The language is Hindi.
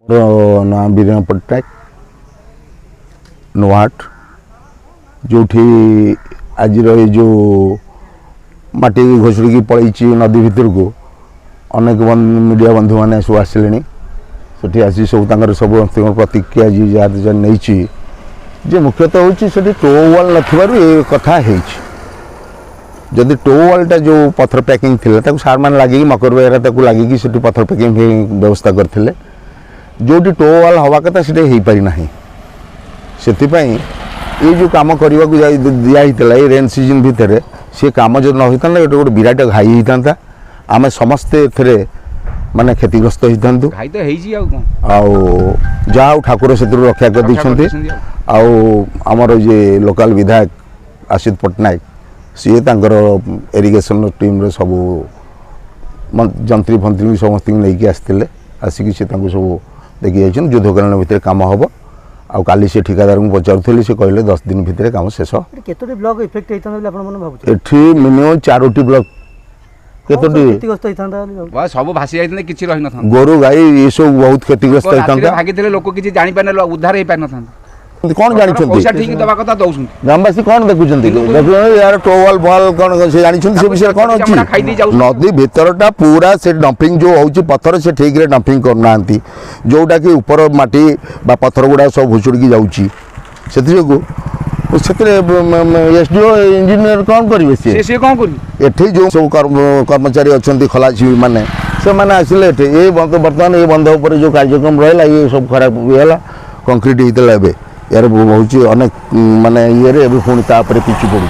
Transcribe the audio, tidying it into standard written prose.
ना बीरेन पट्टनायक नुहाट जो आज जो माटी घोषड़ी पलैची नदी भितर को अनेक मीडिया बंधु मैंने सब आसिले से आसी सब सब प्रतिक्रिया जी जहाँ नहीं जे मुख्यतः हूँ टोवाल न कथा जदि टोवालटा जो पथर पैकिंग थी सार मैंने लगे मकर बेहरा लगे से पथर पैकिंग व्यवस्था करते जो टोवाल हवा कथा से हो पारिना से ये जो कम करने को दिखाई ये रेन सीजन भितर से कम जो न होता गोटे गोटे विराट घाई होता आम समस्ते थे माने क्षतिग्रस्त होता जहाँ ठाकुर से रक्षा कर आमर जे लोकल विधायक आशिष पट्टनायक सी इरिगेशन टीम रे सब जंत्री फंत्री समस्त नहीं आसते आसिक सब देखी जा युद्धकालीन भितर कम हम आ काली से ठिकादार को पचारूली से कहले 10 दिन भितर काम शेष ब्लॉक इफेक्ट एठी मिनिमम 4टी ब्लॉक सब भासी जाइतने किछि रहि न गोरु गाई ये सब बहुत क्षतिग्रस्त होता भागी लोक किछि जानि पाने उद्धार हो पार न कौन जानी पैसा ठीक दवा कथा दउछन ग्रामवासी कौन देखुं यार टोवाल बॉल कौन से जानी से विषय कौन अच्छी नदी भितरटा पूरा से डंपिंग जो होची पत्थर से ठीक रे डंपिंग करना जोटा कि ऊपर माटी बा पत्थर गुड़ा सब घुसुड़ी जाऊँगी से एसडीओ इंजीनियर कौन करेंगे सी कौन कर एठी जो सब कर्मचारी अच्छा खलासी मैंने से मैंने आसिले ये बर्तमान ये बंध उपर जो कार्यक्रम रहा ये सब खराब ये कंक्रीट होता है यार बहुत अनेक माने ये पुणी पिछु पड़ू।